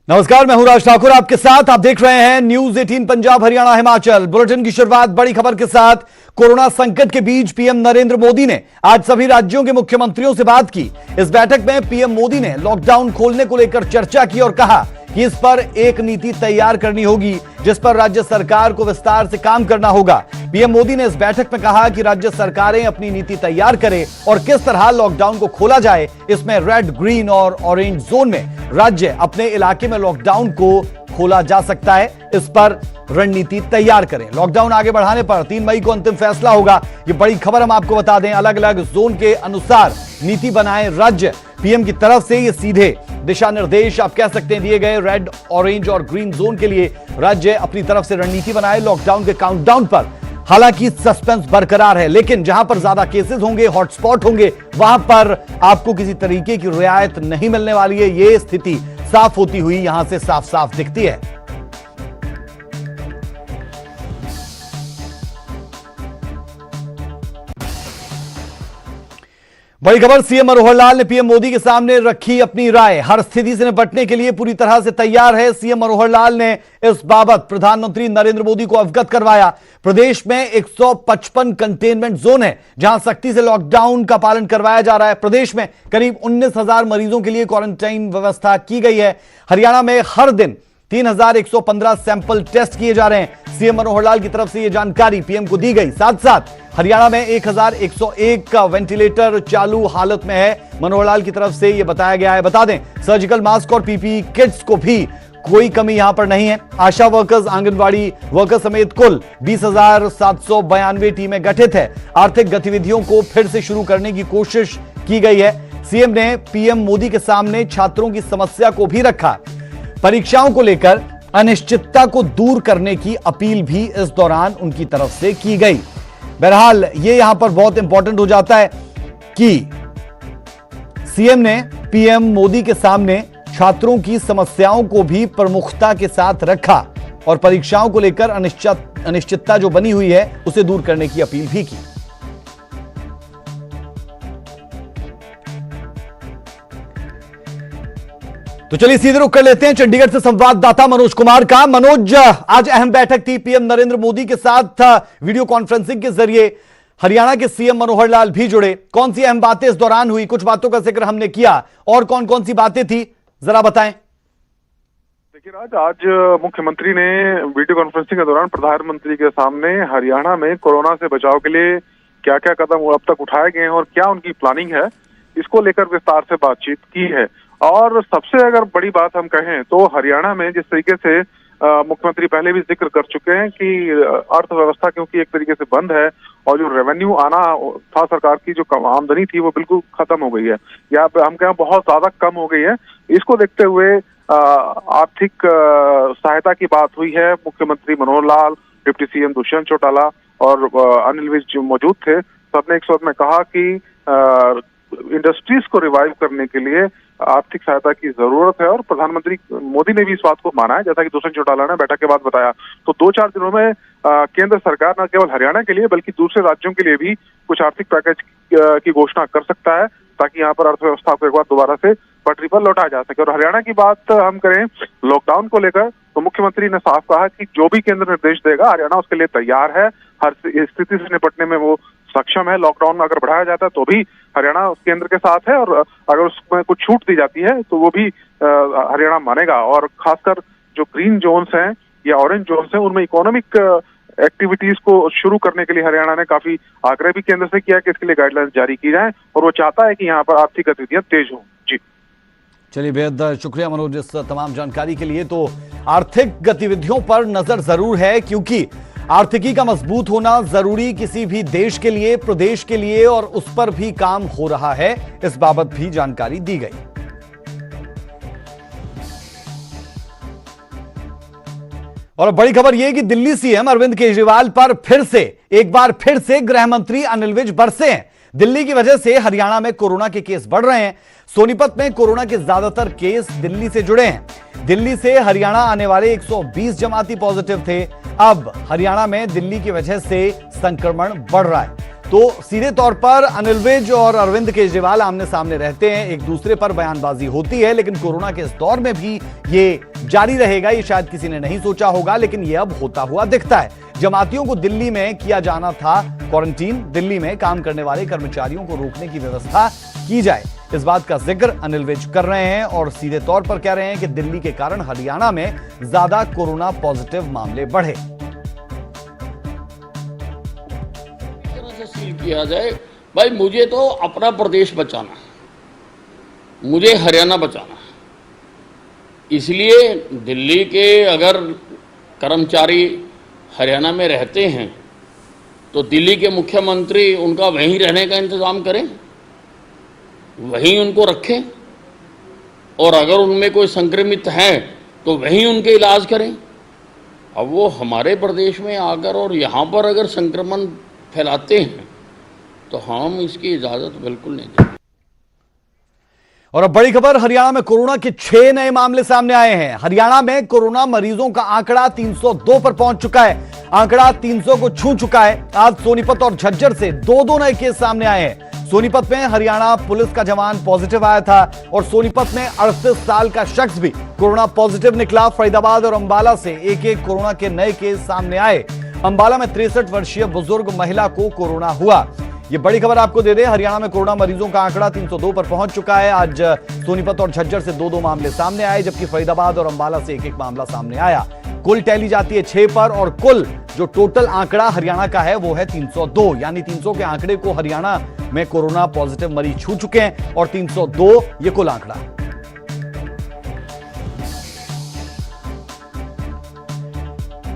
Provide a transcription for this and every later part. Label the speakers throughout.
Speaker 1: नमस्कार, मैं हूं राज ठाकुर आपके साथ। आप देख रहे हैं न्यूज 18 पंजाब हरियाणा हिमाचल। बुलेटिन की शुरुआत बड़ी खबर के साथ। कोरोना संकट के बीच पीएम नरेंद्र मोदी ने आज सभी राज्यों के मुख्यमंत्रियों से बात की। इस बैठक में पीएम मोदी ने लॉकडाउन खोलने को लेकर चर्चा की और कहा कि इस पर एक नीति तैयार करनी होगी जिस पर राज्य सरकार को विस्तार से काम करना होगा। पीएम मोदी ने इस बैठक में कहा कि राज्य सरकारें अपनी नीति तैयार करें और किस तरह लॉकडाउन को खोला जाए। इसमें रेड, ग्रीन और ऑरेंज जोन में राज्य अपने इलाके में लॉकडाउन को खोला जा सकता है, इस पर रणनीति तैयार करें। लॉकडाउन आगे बढ़ाने पर 3 मई को अंतिम फैसला होगा। ये बड़ी खबर हम आपको बता दें। अलग अलग जोन के अनुसार नीति बनाए राज्य। पीएम की तरफ से ये सीधे दिशा निर्देश आप कह सकते हैं दिए गए। रेड, ऑरेंज और ग्रीन जोन के लिए राज्य अपनी तरफ से रणनीति बनाए लॉकडाउन के काउंटडाउन पर। हालांकि सस्पेंस बरकरार है, लेकिन जहां पर ज्यादा केसेस होंगे, हॉटस्पॉट होंगे, वहां पर आपको किसी तरीके की रियायत नहीं मिलने वाली है। यह स्थिति साफ होती हुई यहां से साफ साफ दिखती है। बड़ी खबर, सीएम मनोहर लाल ने पीएम मोदी के सामने रखी अपनी राय। हर स्थिति से निपटने के लिए पूरी तरह से तैयार है। सीएम मनोहर लाल ने इस बाबत प्रधानमंत्री नरेंद्र मोदी को अवगत करवाया। प्रदेश में 155 कंटेनमेंट जोन है जहां सख्ती से लॉकडाउन का पालन करवाया जा रहा है। प्रदेश में करीब 19,000 मरीजों के लिए क्वारंटाइन व्यवस्था की गई है। हरियाणा में हर दिन 3,115 सैंपल टेस्ट किए जा रहे हैं। सीएम मनोहर लाल की तरफ से यह जानकारी पीएम को दी गई। साथ साथ हरियाणा में 1,101 का वेंटिलेटर चालू हालत में है। मनोहर लाल की तरफ से यह बताया गया है। बता दें, सर्जिकल मास्क और पीपीई किट्स को भी कोई कमी यहां पर नहीं है। आशा वर्कर्स, आंगनबाड़ी वर्कर्स समेत कुल 20,792 टीमें गठित है। आर्थिक गतिविधियों को फिर से शुरू करने की कोशिश की गई है। सीएम ने पीएम मोदी के सामने छात्रों की समस्या को भी रखा। परीक्षाओं को लेकर अनिश्चितता को दूर करने की अपील भी इस दौरान उनकी तरफ से की गई। बहरहाल ये यहां पर बहुत इंपॉर्टेंट हो जाता है कि सीएम ने पीएम मोदी के सामने छात्रों की समस्याओं को भी प्रमुखता के साथ रखा और परीक्षाओं को लेकर अनिश्चितता जो बनी हुई है उसे दूर करने की अपील भी की। तो चलिए सीधे रुख कर लेते हैं चंडीगढ़ से संवाददाता मनोज कुमार का। मनोज, आज अहम बैठक थी पीएम नरेंद्र मोदी के साथ वीडियो कॉन्फ्रेंसिंग के जरिए हरियाणा के सीएम मनोहर लाल भी जुड़े। कौन सी अहम बातें इस दौरान हुई? कुछ बातों का जिक्र हमने किया और कौन कौन सी बातें थी, जरा बताएं।
Speaker 2: देखिए राज, आज मुख्यमंत्री ने वीडियो कॉन्फ्रेंसिंग के दौरान प्रधानमंत्री के सामने हरियाणा में कोरोना से बचाव के लिए क्या क्या कदम अब तक उठाए गए हैं और क्या उनकी प्लानिंग है, इसको लेकर विस्तार से बातचीत की है। और सबसे अगर बड़ी बात हम कहें तो हरियाणा में जिस तरीके से मुख्यमंत्री पहले भी जिक्र कर चुके हैं कि अर्थव्यवस्था क्योंकि एक तरीके से बंद है और जो रेवेन्यू आना था, सरकार की जो आमदनी थी वो बिल्कुल खत्म हो गई है या हम कहें बहुत ज्यादा कम हो गई है। इसको देखते हुए आर्थिक सहायता की बात हुई है। मुख्यमंत्री मनोहर लाल, डिप्टी सीएम दुष्यंत चौटाला और अनिल विज जो मौजूद थे, सबने एक साथ में कहा कि इंडस्ट्रीज को रिवाइव करने के लिए आर्थिक सहायता की जरूरत है और प्रधानमंत्री मोदी ने भी इस बात को माना है, जैसा कि दुष्यंत चौटाला ने बैठक के बाद बताया। तो 2-4 दिनों में केंद्र सरकार न केवल हरियाणा के लिए बल्कि दूसरे राज्यों के लिए भी कुछ आर्थिक पैकेज की घोषणा कर सकता है ताकि यहाँ पर अर्थव्यवस्था को एक बार दोबारा से पटरी पर लौटाया जा सके। और हरियाणा की बात हम करें लॉकडाउन को लेकर तो मुख्यमंत्री ने साफ कहा कि जो भी केंद्र निर्देश देगा हरियाणा उसके लिए तैयार है, हर स्थिति से निपटने में वो सक्षम है। लॉकडाउन अगर बढ़ाया जाता है तो भी हरियाणा उस केंद्र के साथ है और अगर उसमें कुछ छूट दी जाती है तो वो भी हरियाणा मानेगा। और खासकर जो ग्रीन जोन्स हैं या ऑरेंज जोन्स हैं उनमें इकोनॉमिक एक्टिविटीज को शुरू करने के लिए हरियाणा ने काफी आग्रह भी केंद्र से किया कि इसके लिए गाइडलाइंस जारी की जाए और वो चाहता है कि यहाँ पर आर्थिक गतिविधियां तेज हों। जी
Speaker 1: चलिए, बेहद शुक्रिया मनोज इस तमाम जानकारी के लिए। तो आर्थिक गतिविधियों पर नजर जरूर है क्योंकि आर्थिकी का मजबूत होना जरूरी किसी भी देश के लिए, प्रदेश के लिए, और उस पर भी काम हो रहा है। इस बाबत भी जानकारी दी गई। और बड़ी खबर यह कि दिल्ली सीएम अरविंद केजरीवाल पर एक बार फिर से गृह मंत्री अनिल विज बरसे हैं। दिल्ली की वजह से हरियाणा में कोरोना के केस बढ़ रहे हैं। सोनीपत में कोरोना के ज्यादातर केस दिल्ली से जुड़े हैं। दिल्ली से हरियाणा आने वाले 120 जमाती पॉजिटिव थे। अब हरियाणा में दिल्ली की वजह से संक्रमण बढ़ रहा है। तो सीधे तौर पर अनिल विज और अरविंद केजरीवाल आमने सामने रहते हैं, एक दूसरे पर बयानबाजी होती है, लेकिन कोरोना के इस दौर में भी ये जारी रहेगा, ये शायद किसी ने नहीं सोचा होगा, लेकिन ये अब होता हुआ दिखता है। जमातियों को दिल्ली में किया जाना था क्वारंटीन, दिल्ली में काम करने वाले कर्मचारियों को रोकने की व्यवस्था की जाए, इस बात का जिक्र अनिल विज कर रहे हैं और सीधे तौर पर कह रहे हैं कि दिल्ली के कारण हरियाणा में ज्यादा कोरोना पॉजिटिव मामले बढ़े।
Speaker 3: सील किया जाए। भाई मुझे तो अपना प्रदेश बचाना, मुझे हरियाणा बचाना, इसलिए दिल्ली के अगर कर्मचारी हरियाणा में रहते हैं तो दिल्ली के मुख्यमंत्री उनका वहीं रहने का इंतजाम करें, वहीं उनको रखें, और अगर उनमें कोई संक्रमित हैं तो वहीं उनके इलाज करें। अब वो हमारे प्रदेश में आकर और यहाँ पर अगर संक्रमण फैलाते हैं तो हम इसकी इजाजत बिल्कुल नहीं देंगे।
Speaker 1: और अब बड़ी खबर, हरियाणा में कोरोना के 6 नए मामले सामने आए हैं। हरियाणा में कोरोना मरीजों का आंकड़ा 302 पर पहुंच चुका है, आंकड़ा 300 को छू चुका है। आज सोनीपत और झज्जर से 2 नए केस सामने आए हैं। सोनीपत में हरियाणा पुलिस का जवान पॉजिटिव आया था और सोनीपत में 38 साल का शख्स भी कोरोना पॉजिटिव निकला। फरीदाबाद और अंबाला से एक कोरोना के नए केस सामने आए। अंबाला में 63 वर्षीय बुजुर्ग महिला को कोरोना हुआ। ये बड़ी खबर आपको दे दें, हरियाणा में कोरोना मरीजों का आंकड़ा 302 पर पहुंच चुका है। आज सोनीपत और झज्जर से 2 मामले सामने आए, जबकि फरीदाबाद और अंबाला से एक मामला सामने आया। कुल टैली जाती है 6 पर और कुल जो टोटल आंकड़ा हरियाणा का है वो है 302, यानी 300 के आंकड़े को हरियाणा में कोरोना पॉजिटिव मरीज छू चुके हैं और 302 ये कुल आंकड़ा।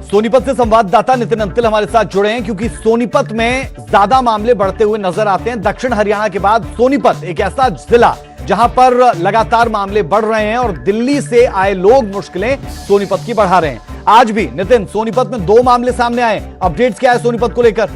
Speaker 1: सोनीपत से संवाददाता नितिन अंतिल हमारे साथ जुड़े हैं, क्योंकि सोनीपत में ज्यादा मामले बढ़ते हुए नजर आते हैं। दक्षिण हरियाणा के बाद सोनीपत एक ऐसा जिला जहां पर लगातार मामले बढ़ रहे हैं और दिल्ली से आए लोग मुश्किलें सोनीपत की बढ़ा रहे हैं। आज भी नितिन, सोनीपत में 2 मामले सामने आए, अपडेट्स क्या है सोनीपत को लेकर?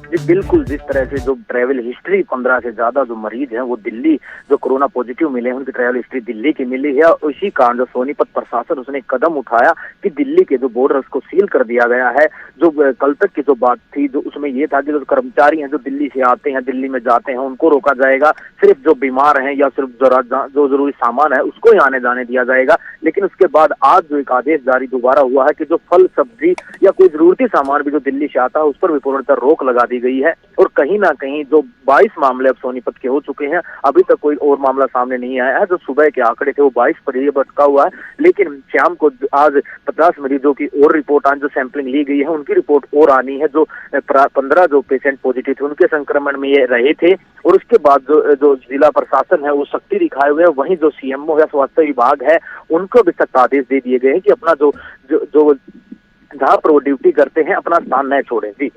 Speaker 4: जी बिल्कुल, जिस तरह से जो ट्रैवल हिस्ट्री 15 से ज्यादा जो मरीज हैं वो दिल्ली जो कोरोना पॉजिटिव मिले हैं उनकी ट्रैवल हिस्ट्री दिल्ली की मिली है। उसी कारण जो सोनीपत प्रशासन उसने कदम उठाया कि दिल्ली के जो बॉर्डर्स को सील कर दिया गया है। जो कल तक की जो बात थी जो उसमें ये था कि जो कर्मचारी हैं जो दिल्ली से आते हैं, दिल्ली में जाते हैं, उनको रोका जाएगा। सिर्फ जो बीमार हैं या सिर्फ जो जरूरी सामान है उसको ही आने जाने दिया जाएगा। लेकिन उसके बाद आज जो एक आदेश जारी दोबारा हुआ है कि जो फल सब्जी या कोई जरूरती सामान भी जो दिल्ली से आता है उस पर भी पूर्णतः रोक लगा दी गई है। और कहीं ना कहीं जो 22 मामले अब सोनीपत के हो चुके हैं, अभी तक कोई और मामला सामने नहीं आया है। जो सुबह के आंकड़े थे वो 22 पर ये भटका हुआ है, लेकिन शाम को आज 50 मरीजों की और रिपोर्ट आज जो सैंपलिंग ली गई है उनकी रिपोर्ट और आनी है। जो 15 जो पेशेंट पॉजिटिव थे उनके संक्रमण में ये रहे थे। और उसके बाद जो जिला प्रशासन है वो सख्ती दिखाए हुए है। वहीं जो सीएमओ या स्वास्थ्य विभाग है उनको भी सख्त आदेश दे दिए गए हैं कि अपना जो जहां पर वो ड्यूटी करते हैं अपना स्थान न छोड़ें। जी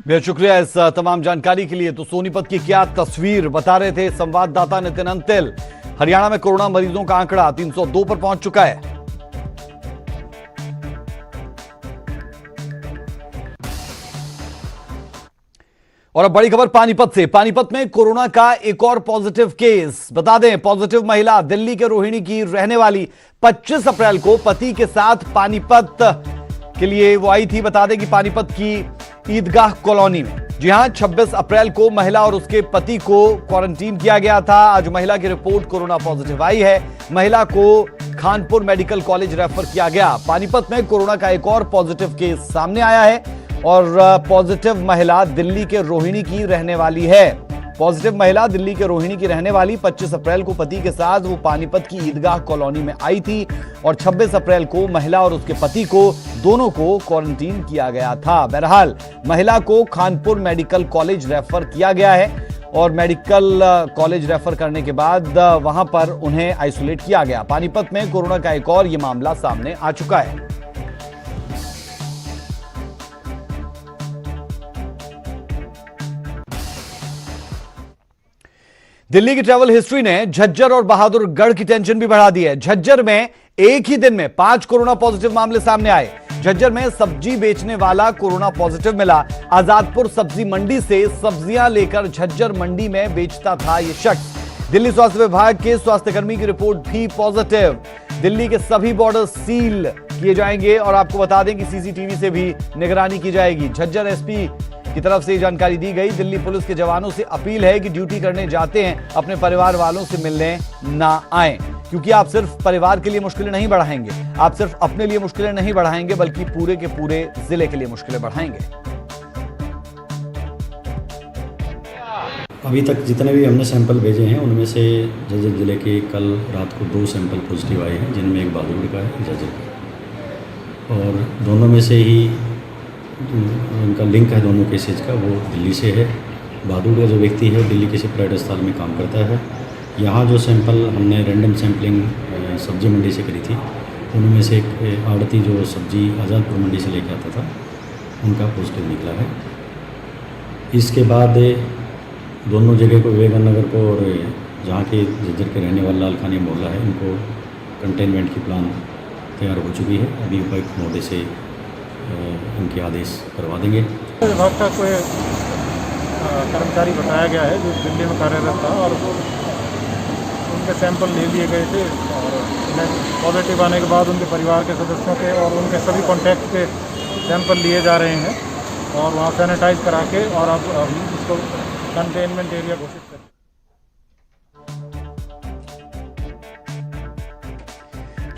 Speaker 1: बहुत शुक्रिया इस तमाम जानकारी के लिए। तो सोनीपत की क्या तस्वीर बता रहे थे संवाददाता नितिन अंतिल। हरियाणा में कोरोना मरीजों का आंकड़ा 302 पर पहुंच चुका है। और अब बड़ी खबर पानीपत से। पानीपत में कोरोना का एक और पॉजिटिव केस। बता दें, पॉजिटिव महिला दिल्ली के रोहिणी की रहने वाली 25 अप्रैल को पति के साथ पानीपत के लिए वो आई थी। बता दें कि पानीपत की ईदगाह कॉलोनी में, जी हां, 26 अप्रैल को महिला और उसके पति को क्वारंटीन किया गया था। आज महिला की रिपोर्ट कोरोना पॉजिटिव आई है। महिला को खानपुर मेडिकल कॉलेज रेफर किया गया। पानीपत में कोरोना का एक और पॉजिटिव केस सामने आया है और पॉजिटिव महिला दिल्ली के रोहिणी की रहने वाली है। पॉजिटिव महिला दिल्ली के रोहिणी की रहने वाली 25 अप्रैल को पति के साथ वो पानीपत की ईदगाह कॉलोनी में आई थी और 26 अप्रैल को महिला और उसके पति को दोनों को क्वारंटीन किया गया था। बहरहाल महिला को खानपुर मेडिकल कॉलेज रेफर किया गया है और मेडिकल कॉलेज रेफर करने के बाद वहां पर उन्हें आइसोलेट किया गया। पानीपत में कोरोना का एक और ये मामला सामने आ चुका है। दिल्ली की ट्रैवल हिस्ट्री ने झज्जर और बहादुरगढ़ की टेंशन भी बढ़ा दी है। झज्जर में एक ही दिन में 5 कोरोना पॉजिटिव मामले सामने आए। झज्जर में सब्जी बेचने वाला कोरोना पॉजिटिव मिला। आजादपुर सब्जी मंडी से सब्जियां लेकर झज्जर मंडी में बेचता था यह शख्स। दिल्ली स्वास्थ्य विभाग के स्वास्थ्यकर्मी की रिपोर्ट भी पॉजिटिव। दिल्ली के सभी बॉर्डर सील किए जाएंगे और आपको बता दें कि सीसीटीवी से भी निगरानी की जाएगी। झज्जर एसपी की तरफ से जानकारी दी गई। दिल्ली पुलिस के जवानों से अपील है कि ड्यूटी करने जाते हैं अपने परिवार वालों से मिलने ना आए, क्योंकि आप सिर्फ परिवार के लिए मुश्किलें नहीं बढ़ाएंगे, आप सिर्फ अपने लिए मुश्किलें नहीं बढ़ाएंगे, बल्कि पूरे के पूरे जिले के लिए मुश्किलें बढ़ाएंगे।
Speaker 5: अभी तक जितने भी हमने सैंपल भेजे हैं उनमें से जज्जर जिले के कल रात को 2 सैंपल पॉजिटिव आए हैं, जिनमें एक बहादुरगढ़ का है, जज्जर का, और दोनों में से ही उनका लिंक है दोनों केसेज का, वो दिल्ली से है। बहादुरगढ़ जो व्यक्ति है दिल्ली किसी प्राइवेट अस्पताल में काम करता है। यहाँ जो सैंपल हमने रैंडम सैंपलिंग सब्जी मंडी से करी थी, उनमें से एक आड़ती जो सब्जी आज़ादपुर मंडी से लेके आता था, उनका पॉजिटिव निकला है। इसके बाद दोनों जगह को, विवेकानंद नगर को और जहाँ के जज्जर के रहने वाला लालखानी मोहल्ला है, इनको कंटेनमेंट की प्लान तैयार हो चुकी है। अभी उपायुक्त महोदय से इनके आदेश करवा देंगे।
Speaker 6: विभाग का कोई कर्मचारी बताया गया है जो दिल्ली में कार्यरत था, और उनके सैंपल ले लिए गए थे, और पॉजिटिव आने के बाद उनके परिवार के सदस्यों के और उनके सभी कॉन्टैक्ट के सैंपल लिए जा रहे हैं, और वहाँ सैनिटाइज करा के और अब इसको कंटेनमेंट एरिया घोषित कर।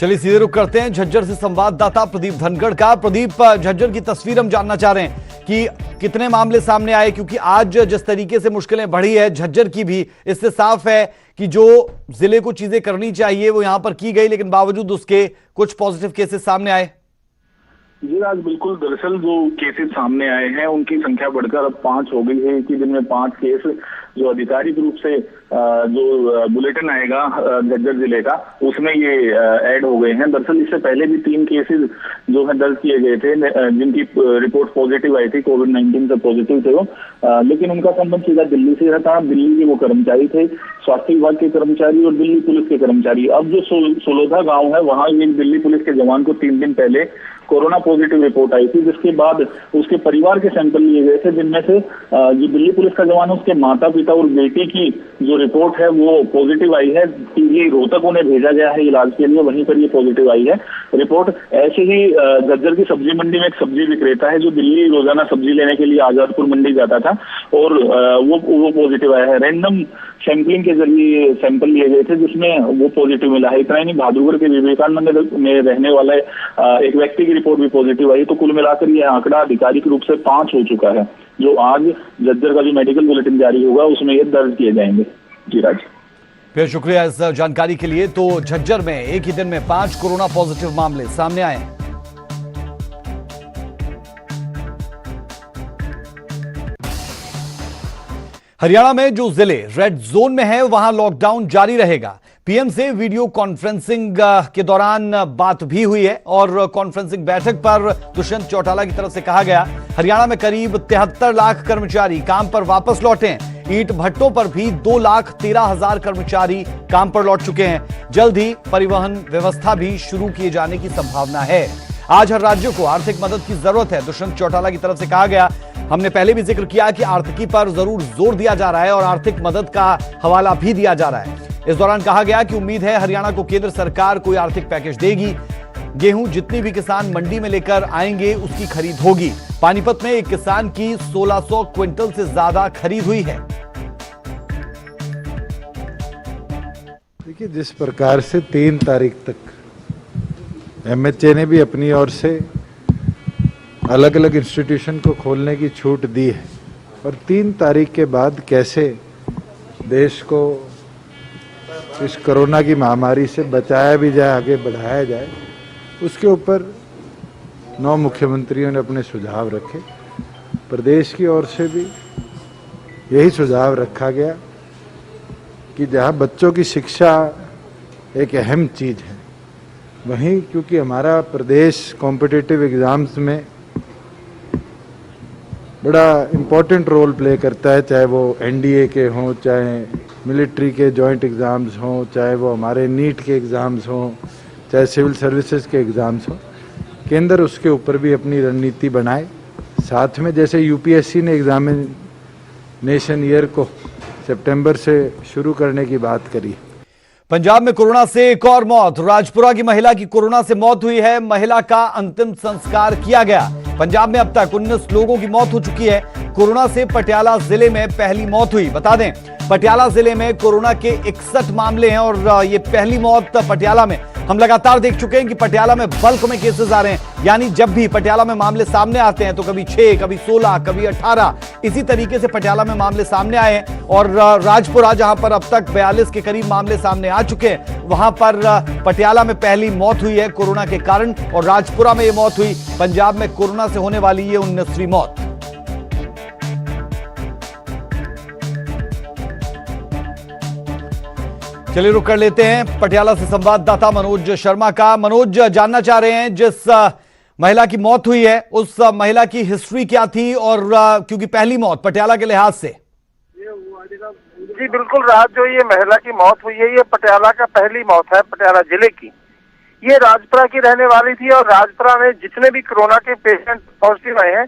Speaker 1: चलिए सीधे रुख करते हैं झज्जर से संवाददाता प्रदीप धनगढ़ का। प्रदीप, झज्जर की तस्वीर हम जानना चाह रहे हैं कि कितने मामले सामने आए, क्योंकि आज जिस तरीके से मुश्किलें बढ़ी है झज्जर की भी, इससे साफ है कि जो जिले को चीजें करनी चाहिए वो यहां पर की गई, लेकिन बावजूद उसके कुछ पॉजिटिव केसेस सामने आए।
Speaker 7: जी आज बिल्कुल, दरअसल जो केसेस सामने आए हैं उनकी संख्या बढ़कर अब 5 हो गई है। एक ही दिन में 5 केस जो आधिकारिक रूप से जो बुलेटिन आएगा झज्जर जिले का, उसमें ये ऐड हो गए हैं। दरअसल इससे पहले भी 3 केसेस जो है दर्ज किए गए थे, जिनकी रिपोर्ट पॉजिटिव आई थी, कोविड-19 से पॉजिटिव थे वो, लेकिन उनका संबंध सीधा दिल्ली से रहा। दिल्ली के वो कर्मचारी थे, स्वास्थ्य विभाग के कर्मचारी और दिल्ली पुलिस के कर्मचारी। अब जो सोलोधा गाँव है, वहाँ एक दिल्ली पुलिस के जवान को 3 दिन पहले कोरोना पॉजिटिव रिपोर्ट आई थी, जिसके बाद उसके परिवार के सैंपल लिए गए थे, जिनमें से जो दिल्ली पुलिस का जवान है उसके माता पिता और बेटी की जो रिपोर्ट है वो पॉजिटिव आई है। ये रोहतक उन्हें भेजा गया है इलाज के लिए, वहीं पर ये पॉजिटिव आई है रिपोर्ट। ऐसे ही झज्जर की सब्जी मंडी में एक सब्जी विक्रेता है जो दिल्ली रोजाना सब्जी लेने के लिए आजादपुर मंडी जाता था, और वो पॉजिटिव आया है। रैंडम सैंपलिंग के जरिए सैंपल लिए गए थे, जिसमें वो पॉजिटिव मिला है। इतना ही नहीं, बहादुरगढ़ के विवेकानंद में रहने वाला एक व्यक्ति की रिपोर्ट भी पॉजिटिव आई। तो कुल मिलाकर ये आंकड़ा आधिकारिक रूप से 5 हो चुका है, जो आज झज्जर का जो मेडिकल बुलेटिन जारी होगा उसमें ये दर्ज किए जाएंगे। जी राज,
Speaker 1: फिर शुक्रिया इस जानकारी के लिए। तो झज्जर में एक ही दिन में 5 कोरोना पॉजिटिव मामले सामने आए। हरियाणा में जो जिले रेड जोन में है वहां लॉकडाउन जारी रहेगा। पीएम से वीडियो कॉन्फ्रेंसिंग के दौरान बात भी हुई है, और कॉन्फ्रेंसिंग बैठक पर दुष्यंत चौटाला की तरफ से कहा गया हरियाणा में करीब 73 लाख कर्मचारी काम पर वापस लौटे हैं। ईंट भट्टों पर भी 2,13,000 कर्मचारी काम पर लौट चुके हैं। जल्द ही परिवहन व्यवस्था भी शुरू किए जाने की संभावना है। आज हर राज्य को आर्थिक मदद की जरूरत है, दुष्यंत चौटाला की तरफ से कहा गया। हमने पहले भी जिक्र किया कि आर्थिकी पर जरूर जोर दिया जा रहा है और आर्थिक मदद का हवाला भी दिया जा रहा है। इस दौरान कहा गया कि उम्मीद है हरियाणा को केंद्र सरकार कोई आर्थिक पैकेज देगी। गेहूं जितनी भी किसान मंडी में लेकर आएंगे उसकी खरीद होगी। पानीपत में एक किसान की 1600 क्विंटल से ज्यादा खरीद हुई है।
Speaker 8: देखिए, जिस प्रकार से 3 तारीख तक एमएचए ने भी अपनी ओर से अलग अलग इंस्टीट्यूशन को खोलने की छूट दी है, और 3 तारीख के बाद कैसे देश को इस कोरोना की महामारी से बचाया भी जाए, आगे बढ़ाया जाए, उसके ऊपर 9 मुख्यमंत्रियों ने अपने सुझाव रखे। प्रदेश की ओर से भी यही सुझाव रखा गया कि जहाँ बच्चों की शिक्षा एक अहम चीज़ है, वहीं क्योंकि हमारा प्रदेश कॉम्पिटिटिव एग्ज़ाम्स में बड़ा इम्पोर्टेंट रोल प्ले करता है, चाहे वो एनडीए के हों, चाहे मिलिट्री के जॉइंट एग्ज़ाम्स हों, चाहे वो हमारे नीट के एग्ज़ाम्स हों, चाहे सिविल सर्विसेज के एग्ज़ाम्स हों। केंद्र उसके ऊपर भी अपनी रणनीति बनाए। साथ में जैसे यूपीएससी ने एग्जामिनेशन ईयर को सितंबर से शुरू करने की बात करी।
Speaker 1: पंजाब में कोरोना से एक और मौत। राजपुरा की महिला की कोरोना से मौत हुई है। महिला का अंतिम संस्कार किया गया। पंजाब में अब तक 19 लोगों की मौत हो चुकी है। कोरोना से पटियाला जिले में पहली मौत हुई। बता दें, पटियाला जिले में कोरोना के 61 मामले हैं और ये पहली मौत पटियाला में। हम लगातार देख चुके हैं कि पटियाला में बल्क में केसेस आ रहे हैं, यानी जब भी पटियाला में मामले सामने आते हैं तो कभी 6, कभी 16, कभी 18, इसी तरीके से पटियाला में मामले सामने आए हैं। और राजपुरा, जहां पर अब तक 42 के करीब मामले सामने आ चुके हैं, वहां पर पटियाला में पहली मौत हुई है कोरोना के कारण और राजपुरा में यह मौत हुई। पंजाब में कोरोना से होने वाली ये 19वीं मौत। चलिए रुक कर लेते हैं पटियाला से संवाददाता मनोज शर्मा का। मनोज, जानना चाह रहे हैं जिस महिला की मौत हुई है उस महिला की हिस्ट्री क्या थी, और क्योंकि पहली मौत पटियाला के लिहाज से।
Speaker 9: जी बिल्कुल राज, जो ये महिला की मौत हुई है ये पटियाला का पहली मौत है, पटियाला जिले की। ये राजपुरा की रहने वाली थी और राजपुरा में जितने भी कोरोना के पेशेंट पॉजिटिव आए हैं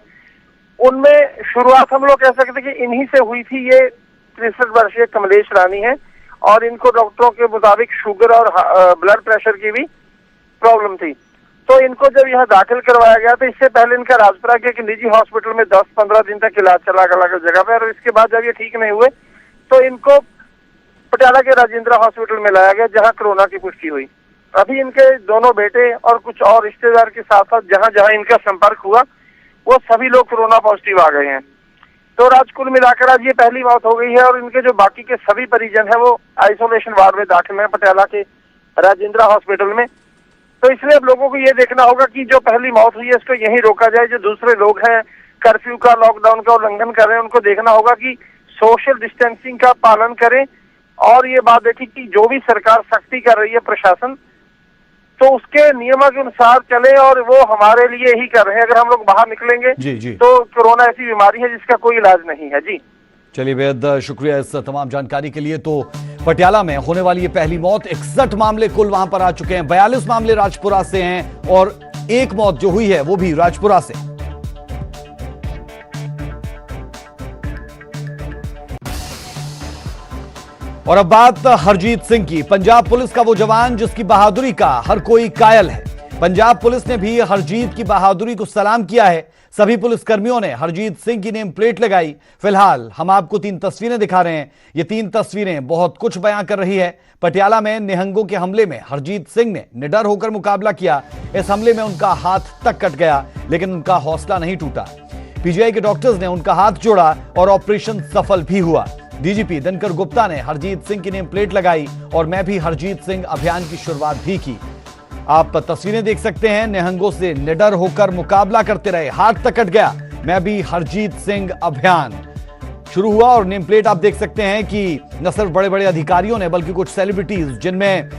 Speaker 9: उनमें शुरुआत हम लोग कह सकते कि इन्हीं से हुई थी। ये 63 वर्षीय कमलेश रानी है और इनको डॉक्टरों के मुताबिक शुगर और ब्लड प्रेशर की भी प्रॉब्लम थी। तो इनको जब यहाँ दाखिल करवाया गया तो इससे पहले इनका राजपुरा के एक निजी हॉस्पिटल में 10-15 दिन तक इलाज चला अलग जगह पे, और इसके बाद जब ये ठीक नहीं हुए तो इनको पटियाला के राजेंद्र हॉस्पिटल में लाया गया जहाँ कोरोना की पुष्टि हुई। अभी इनके दोनों बेटे और कुछ और रिश्तेदार के साथ साथ जहाँ जहाँ इनका संपर्क हुआ वो सभी लोग कोरोना पॉजिटिव आ गए हैं। तो कुल मिलाकर आज ये पहली मौत हो गई है और इनके जो बाकी के सभी परिजन हैं वो आइसोलेशन वार्ड में दाखिल हैं पटियाला के राजेंद्र हॉस्पिटल में। तो इसलिए अब लोगों को ये देखना होगा कि जो पहली मौत हुई है इसको यहीं रोका जाए। जो दूसरे लोग हैं कर्फ्यू का, लॉकडाउन का उल्लंघन कर रहे हैं, उनको देखना होगा कि सोशल डिस्टेंसिंग का पालन करें। और ये बात देखी कि जो भी सरकार सख्ती कर रही है प्रशासन, तो उसके नियमों के अनुसार चले और वो हमारे लिए ही कर रहे हैं। अगर हम लोग बाहर निकलेंगे
Speaker 1: जी।
Speaker 9: तो कोरोना ऐसी बीमारी है जिसका कोई इलाज नहीं है। जी
Speaker 1: चलिए, बेहद शुक्रिया इस तमाम जानकारी के लिए। तो पटियाला में होने वाली ये पहली मौत, 61 मामले कुल वहां पर आ चुके हैं, 42 मामले राजपुरा से हैं और एक मौत जो हुई है वो भी राजपुरा से। और अब बात हरजीत सिंह की। पंजाब पुलिस का वो जवान जिसकी बहादुरी का हर कोई कायल है। पंजाब पुलिस ने भी हरजीत की बहादुरी को सलाम किया है। सभी पुलिसकर्मियों ने हरजीत सिंह की नेम प्लेट लगाई। फिलहाल हम आपको 3 तस्वीरें दिखा रहे हैं। ये 3 तस्वीरें बहुत कुछ बयां कर रही है। पटियाला में निहंगों के हमले में हरजीत सिंह ने निडर होकर मुकाबला किया। इस हमले में उनका हाथ तक कट गया लेकिन उनका हौसला नहीं टूटा। पीजीआई के डॉक्टर्स ने उनका हाथ जोड़ा और ऑपरेशन सफल भी हुआ। डीजीपी दिनकर गुप्ता ने हरजीत सिंह की नेम प्लेट लगाई और मैं भी हरजीत सिंह अभियान की शुरुआत भी की। आप तस्वीरें देख सकते हैं, निहंगों से निडर होकर मुकाबला करते रहे, हाथ तक कट गया, मैं भी हरजीत सिंह अभियान शुरू हुआ। और नेम प्लेट आप देख सकते हैं कि न सिर्फ बड़े बड़े अधिकारियों ने बल्कि कुछ सेलिब्रिटीज, जिनमें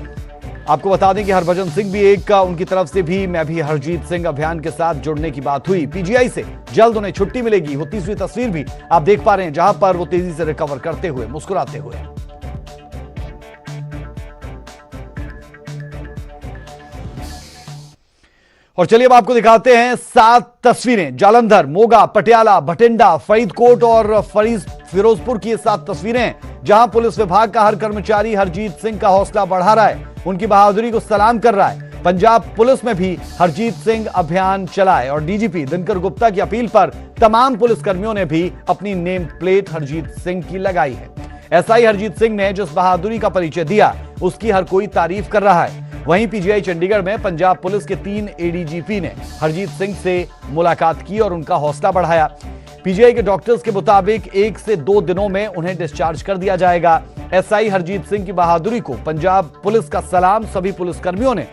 Speaker 1: आपको बता दें कि हरभजन सिंह भी एक, उनकी तरफ से भी मैं भी हरजीत सिंह अभियान के साथ जुड़ने की बात हुई। पीजीआई से जल्द उन्हें छुट्टी मिलेगी। वो तीसरी तस्वीर भी आप देख पा रहे हैं जहां पर वो तेजी से रिकवर करते हुए, मुस्कुराते हुए। और चलिए अब आपको दिखाते हैं 7 तस्वीरें। जालंधर, मोगा, पटियाला, भटिंडा, फरीदकोट और फिरोजपुर की 7 तस्वीरें जहां पुलिस विभाग का हर कर्मचारी हरजीत सिंह का हौसला बढ़ा रहा है, उनकी बहादुरी को सलाम कर रहा है। पंजाब पुलिस में भी हरजीत सिंह अभियान चलाए और डीजीपी दिनकर गुप्ता की अपील पर तमाम पुलिसकर्मियों ने भी अपनी नेम प्लेट हरजीत सिंह की लगाई है। एसआई हरजीत सिंह ने जिस बहादुरी का परिचय दिया उसकी हर कोई तारीफ कर रहा है। वहीं पीजीआई चंडीगढ़ में पंजाब पुलिस के 3 एडीजीपी ने हरजीत सिंह से मुलाकात की और उनका हौसला बढ़ाया। पीजीआई के डॉक्टर्स के मुताबिक 1 से 2 दिनों में उन्हें डिस्चार्ज कर दिया जाएगा। एसआई हरजीत सिंह की बहादुरी को पंजाब पुलिस का सलाम। सभी पुलिसकर्मियों ने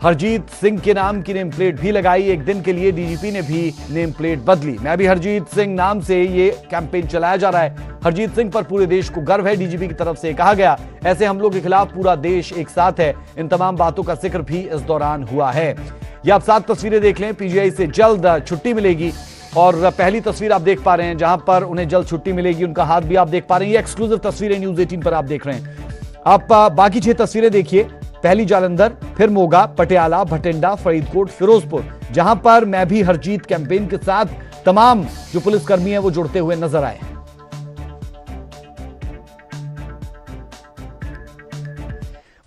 Speaker 1: हरजीत सिंह के नाम की नेम प्लेट भी लगाई। एक दिन के लिए डीजीपी ने भी नेम प्लेट बदली। मैं भी हरजीत सिंह नाम से ये कैंपेन चलाया जा रहा है। हरजीत सिंह पर पूरे देश को गर्व है, डीजीपी की तरफ से कहा गया। ऐसे हमलों के खिलाफ पूरा देश एक साथ है। इन तमाम बातों का जिक्र भी इस दौरान हुआ है। ये आप 7 तस्वीरें देख लें। पीजीआई से जल्द छुट्टी मिलेगी और पहली तस्वीर आप देख पा रहे हैं जहां पर उन्हें जल्द छुट्टी मिलेगी। उनका हाथ भी आप देख पा रहे हैं। ये एक्सक्लूसिव तस्वीरें न्यूज़ 18 पर आप देख रहे हैं। आप बाकी 6 तस्वीरें देखिए। पहली जालंधर, फिर मोगा, पटियाला, भटिंडा, फरीदकोट, फिरोजपुर, जहां पर मैं भी हरजीत कैंपेन के साथ तमाम जो पुलिसकर्मी हैं वो जुड़ते हुए नजर आए हैं।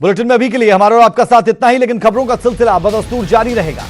Speaker 1: बुलेटिन में अभी के लिए हमारा और आपका साथ इतना ही, लेकिन खबरों का सिलसिला बदस्तूर जारी रहेगा।